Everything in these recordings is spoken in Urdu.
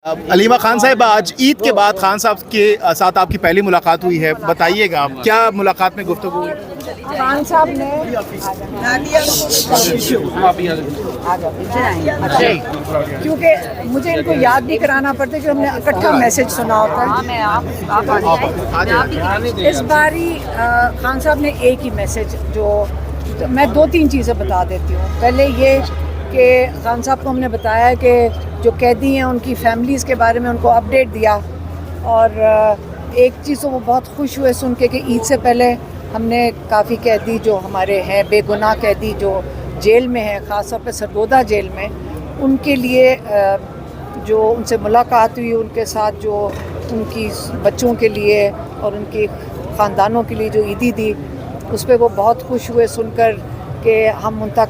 علیمہ خان صاحب، آج عید کے بعد خان صاحب کے ساتھ آپ کی پہلی ملاقات ہوئی ہے، بتائیے گا کیا ملاقات میں گفتگو ہوئی؟ خان صاحب نے کیونکہ مجھے ان کو یاد بھی کرانا پڑتا ہے کہ ہم نے اکٹھا میسج سنا ہوتا ہے۔ اس باری خان صاحب نے ایک ہی میسج، جو میں دو تین چیزیں بتا دیتی ہوں۔ پہلے یہ کہ خان صاحب کو ہم نے بتایا کہ جو قیدی ہیں ان کی فیملیز کے بارے میں ان کو اپڈیٹ دیا، اور ایک چیز تو وہ بہت خوش ہوئے سن کے کہ عید سے پہلے ہم نے کافی قیدی جو ہمارے ہیں، بے گناہ قیدی جو جیل میں ہیں، خاص طور پہ سرگودا جیل میں، ان کے لیے جو ان سے ملاقات ہوئی، ان کے ساتھ جو ان کی بچوں کے لیے اور ان کی خاندانوں کے لیے جو عیدی دی، اس پہ وہ بہت خوش ہوئے سن کر کہ ہم ان تک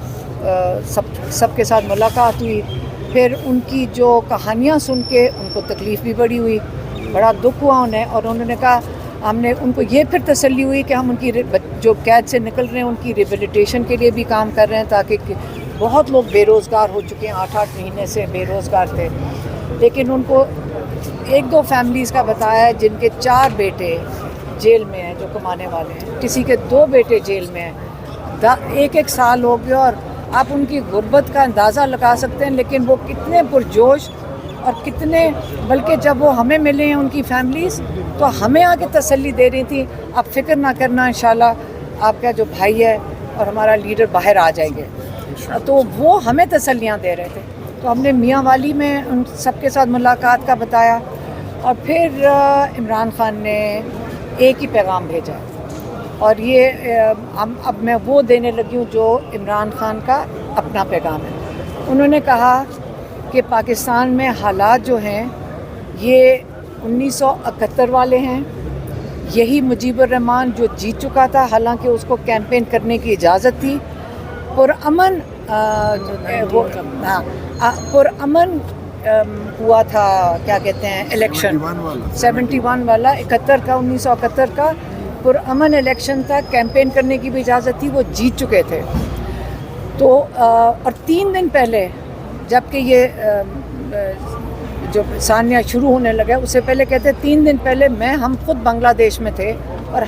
سب کے ساتھ ملاقات ہوئی۔ پھر ان کی جو کہانیاں سن کے ان کو تکلیف بھی بڑی ہوئی، بڑا دکھ ہوا انہیں، اور انہوں نے کہا ہم نے ان کو یہ پھر تسلی ہوئی کہ ہم ان کی جو قید سے نکل رہے ہیں ان کی ریبیلیٹیشن کے لیے بھی کام کر رہے ہیں، تاکہ بہت لوگ بے روزگار ہو چکے ہیں، 8 مہینے سے بے روزگار تھے۔ لیکن ان کو ایک دو فیملیز کا بتایا ہے جن کے 4 بیٹے جیل میں ہیں جو کمانے والے ہیں، کسی کے 2 بیٹے جیل میں ہیں، 1 سال ہو گیا، اور آپ ان کی غربت کا اندازہ لگا سکتے ہیں، لیکن وہ کتنے پرجوش اور کتنے، بلکہ جب وہ ہمیں ملے ہیں ان کی فیملیز تو ہمیں آ کے تسلی دے رہی تھی، آپ فکر نہ کرنا، انشاءاللہ آپ کا جو بھائی ہے اور ہمارا لیڈر باہر آ جائیں گے۔ تو وہ ہمیں تسلیاں دے رہے تھے۔ تو ہم نے میاں والی میں ان سب کے ساتھ ملاقات کا بتایا، اور پھر عمران خان نے ایک ہی پیغام بھیجا، اور یہ اب میں وہ دینے لگی ہوں جو عمران خان کا اپنا پیغام ہے۔ انہوں نے کہا کہ پاکستان میں حالات جو ہیں یہ 1971 والے ہیں، یہی مجیب الرحمان جو جیت چکا تھا، حالانکہ اس کو کیمپین کرنے کی اجازت تھی، پرامن پرامن ہوا تھا، کیا کہتے ہیں، الیکشن 71 والا، 71 کا 1971 کا پرامن الیکشن تھا، کیمپین کرنے کی بھی اجازت تھی، وہ جیت چکے تھے۔ تو اور 3 دن پہلے جب کہ یہ جو ثانیہ شروع ہونے لگا، اس سے پہلے کہتے 3 دن پہلے ہم خود بنگلہ دیش میں تھے، اور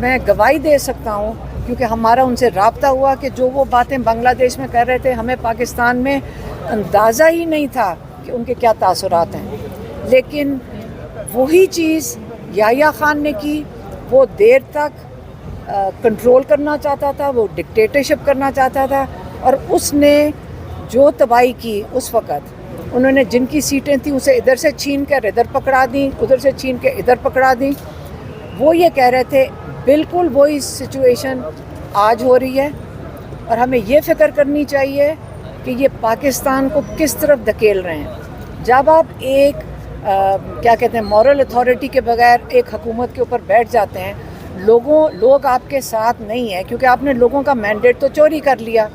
میں گواہی دے سکتا ہوں کیونکہ ہمارا ان سے رابطہ ہوا کہ جو وہ باتیں بنگلہ دیش میں کر رہے تھے، ہمیں پاکستان میں اندازہ ہی نہیں تھا کہ ان کے کیا تاثرات ہیں، لیکن وہی چیز یحییٰ خان نے کی۔ وہ دیر تک کنٹرول کرنا چاہتا تھا، وہ ڈکٹیٹرشپ کرنا چاہتا تھا، اور اس نے جو تباہی کی اس وقت، انہوں نے جن کی سیٹیں تھیں اسے ادھر سے چھین کر ادھر پکڑا دیں، ادھر سے چھین کے ادھر پکڑا دیں۔ وہ یہ کہہ رہے تھے بالکل وہی سچویشن آج ہو رہی ہے، اور ہمیں یہ فکر کرنی چاہیے کہ یہ پاکستان کو کس طرف دھکیل رہے ہیں۔ جب آپ ایک کیا کہتے ہیں، مورل اتھارٹی کے بغیر ایک حکومت کے اوپر بیٹھ جاتے ہیں، لوگ آپ کے ساتھ نہیں ہیں کیونکہ آپ نے لوگوں کا مینڈیٹ تو چوری کر لیا،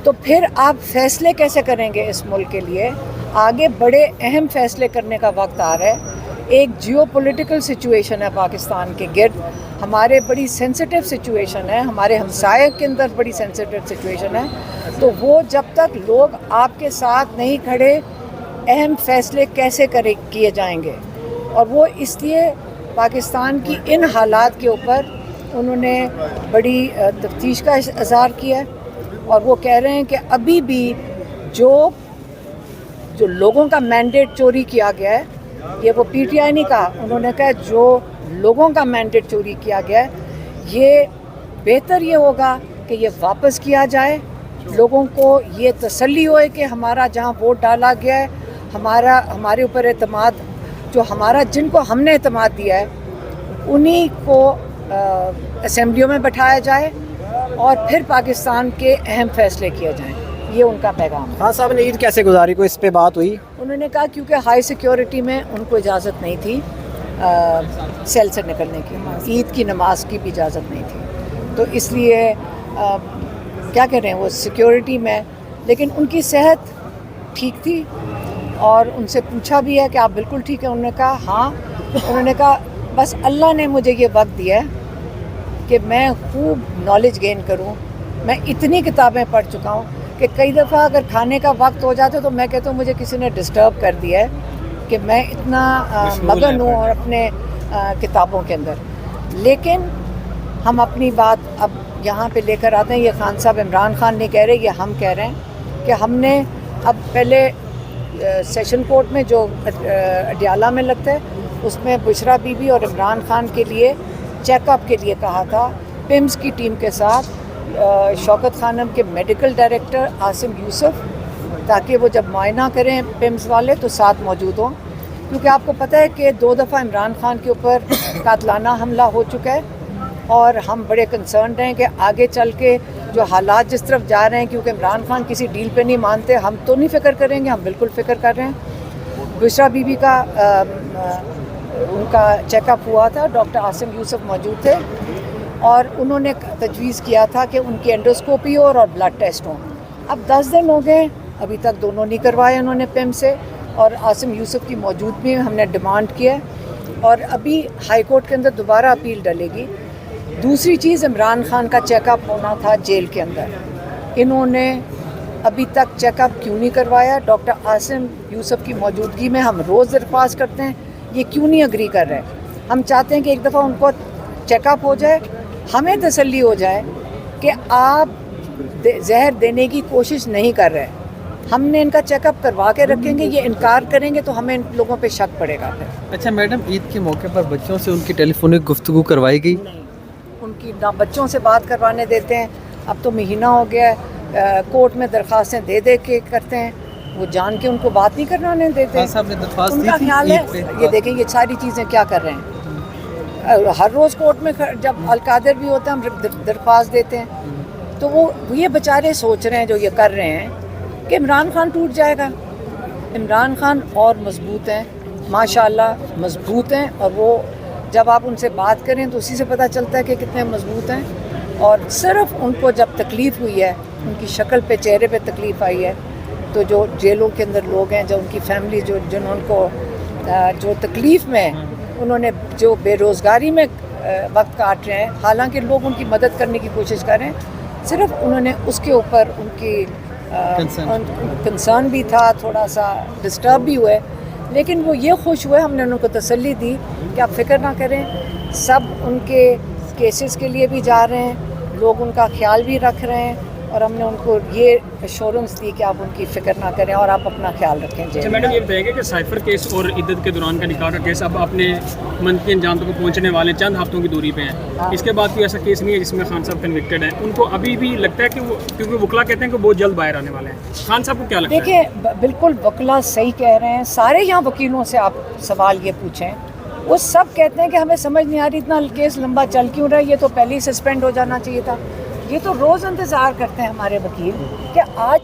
تو پھر آپ فیصلے کیسے کریں گے اس ملک کے لیے؟ آگے بڑے اہم فیصلے کرنے کا وقت آ رہا ہے۔ ایک جیو پولیٹیکل سچویشن ہے پاکستان کے گرد، ہمارے بڑی سینسیٹیو سچویشن ہے، ہمارے ہمسائے کے اندر بڑی سینسیٹیو سچویشن ہے، تو وہ جب تک لوگ آپ کے ساتھ نہیں کھڑے، اہم فیصلے کیسے کیے جائیں گے؟ اور وہ اس لیے پاکستان کی ان حالات کے اوپر انہوں نے بڑی تفتیش کا اظہار کیا ہے، اور وہ کہہ رہے ہیں کہ ابھی بھی جو لوگوں کا مینڈیٹ چوری کیا گیا ہے، یہ وہ پی ٹی آئی نہیں کہا، انہوں نے کہا جو لوگوں کا مینڈیٹ چوری کیا گیا ہے، یہ بہتر یہ ہوگا کہ یہ واپس کیا جائے، لوگوں کو یہ تسلی ہوئے کہ ہمارا جہاں ووٹ ڈالا گیا ہے، ہمارے اوپر اعتماد، جن کو ہم نے اعتماد دیا ہے، انہی کو اسمبلیوں میں بٹھایا جائے، اور پھر پاکستان کے اہم فیصلے کیے جائیں۔ یہ ان کا پیغام ہے۔ خان صاحب نے عید کیسے گزاری، کوئی اس پہ بات ہوئی؟ انہوں نے کہا کیونکہ ہائی سیکیورٹی میں ان کو اجازت نہیں تھی سیل سے نکلنے کی، عید کی نماز کی بھی اجازت نہیں تھی، تو اس لیے کیا کہہ رہے ہیں، وہ سیکیورٹی میں، لیکن ان کی صحت ٹھیک تھی، اور ان سے پوچھا بھی ہے کہ آپ بالکل ٹھیک ہیں؟ انہوں نے کہا ہاں۔ انہوں نے کہا بس اللہ نے مجھے یہ وقت دیا ہے کہ میں خوب نالج گین کروں، میں اتنی کتابیں پڑھ چکا ہوں کہ کئی دفعہ اگر کھانے کا وقت ہو جاتا تو میں کہتا ہوں مجھے کسی نے ڈسٹرب کر دیا ہے کہ میں اتنا مگن ہوں اور اپنے کتابوں کے اندر. لیکن ہم اپنی بات اب یہاں پہ لے کر آتے ہیں. یہ خان صاحب عمران خان نہیں کہہ رہے, یہ ہم کہہ رہے ہیں کہ ہم نے اب پہلے سیشن کورٹ میں جو اڈیالہ میں لگتا ہے اس میں بشرا بی بی اور عمران خان کے لیے چیک اپ کے لیے کہا تھا پمز کی ٹیم کے ساتھ شوکت خانم کے میڈیکل ڈائریکٹر عاصم یوسف, تاکہ وہ جب معائنہ کریں پمز والے تو ساتھ موجود ہوں. کیونکہ آپ کو پتہ ہے کہ 2 دفعہ عمران خان کے اوپر قاتلانہ حملہ ہو چکا ہے اور ہم بڑے کنسرنڈ ہیں کہ آگے چل کے جو حالات جس طرف جا رہے ہیں, کیونکہ عمران خان کسی ڈیل پہ نہیں مانتے, ہم تو نہیں فکر کریں گے, ہم بالکل فکر کر رہے ہیں. بشرا بی بی کا ان کا چیک اپ ہوا تھا, ڈاکٹر عاصم یوسف موجود تھے اور انہوں نے تجویز کیا تھا کہ ان کی انڈوسکوپی ہو اور بلڈ ٹیسٹ ہوں. اب 10 دن ہو گئے, ابھی تک دونوں نہیں کروائے انہوں نے پیم سے, اور عاصم یوسف کی موجودگی میں ہم نے ڈیمانڈ کیا ہے اور ابھی ہائی کورٹ کے اندر دوبارہ اپیل ڈلے گی. دوسری چیز, عمران خان کا چیک اپ ہونا تھا جیل کے اندر, انہوں نے ابھی تک چیک اپ کیوں نہیں کروایا؟ ڈاکٹر عاصم یوسف کی موجودگی میں ہم روز درخواست کرتے ہیں, یہ کیوں نہیں اگری کر رہے؟ ہم چاہتے ہیں کہ ایک دفعہ ان کو چیک اپ ہو جائے, ہمیں تسلی ہو جائے کہ آپ زہر دینے کی کوشش نہیں کر رہے. ہم نے ان کا چیک اپ کروا کے رکھیں گے, یہ انکار کریں گے تو ہمیں ان لوگوں پہ شک پڑے گا پھر. اچھا میڈم, عید کے موقع پر بچوں سے ان کی ٹیلی فونک گفتگو کروائی گئی؟ نہیں, ان کی نہ بچوں سے بات کروانے دیتے ہیں. اب تو مہینہ ہو گیا ہے, کورٹ میں درخواستیں دے دے کے کرتے ہیں, وہ جان کے ان کو بات نہیں کروانے دیتے. خان صاحب نے درخواست ان دی کا تھی خیال ہے, عید پہ. یہ دیکھیں یہ ساری چیزیں کیا کر رہے ہیں. ہر روز کورٹ میں جب القادر بھی ہوتا ہے ہم درخواست دیتے ہیں, تو وہ یہ بیچارے سوچ رہے ہیں جو یہ کر رہے ہیں کہ عمران خان ٹوٹ جائے گا. عمران خان اور مضبوط ہیں, ماشاءاللہ مضبوط ہیں, اور وہ جب آپ ان سے بات کریں تو اسی سے پتہ چلتا ہے کہ کتنے مضبوط ہیں. اور صرف ان کو جب تکلیف ہوئی ہے, ان کی شکل پہ چہرے پہ تکلیف آئی ہے, تو جو جیلوں کے اندر لوگ ہیں, جو ان کی فیملی جنہوں کو جو تکلیف میں انہوں نے جو بے روزگاری میں وقت کاٹ رہے ہیں, حالانکہ لوگ ان کی مدد کرنے کی کوشش کر رہے ہیں, صرف انہوں نے اس کے اوپر ان کی کنسرن بھی تھا, تھوڑا سا ڈسٹرب بھی ہوئے, لیکن وہ یہ خوش ہوئے, ہم نے ان کو تسلی دی کہ آپ فکر نہ کریں, سب ان کے کیسز کے لیے بھی جا رہے ہیں, لوگ ان کا خیال بھی رکھ رہے ہیں, اور ہم نے ان کو یہ ایشورنس دی کہ آپ ان کی فکر نہ کریں اور آپ اپنا خیال رکھیں. اچھا میڈم, یہ بتائیے کہ سائفر کیس اور عدت کے دوران کا نکاح کا کیس اب اپنے منطقی انجام تک پہنچنے والے چند ہفتوں کی دوری پہ ہیں, اس کے بعد کوئی ایسا کیس نہیں ہے جس میں خان صاحب کنوکٹڈ ہیں, ان کو ابھی بھی لگتا ہے کہ وہ, کیونکہ وکلا کہتے ہیں کہ بہت جلد باہر آنے والے ہیں, خان صاحب کو کیا لگتا ہے؟ دیکھیں بالکل وکلا صحیح کہہ رہے ہیں, سارے یہاں وکیلوں سے آپ سوال یہ پوچھیں, وہ سب کہتے ہیں کہ ہمیں سمجھ نہیں آ رہی اتنا کیس لمبا چل کیوں رہا ہے, یہ تو پہلے ہی سسپینڈ ہو جانا چاہیے تھا. یہ تو روز انتظار کرتے ہیں ہمارے وکیل کہ آج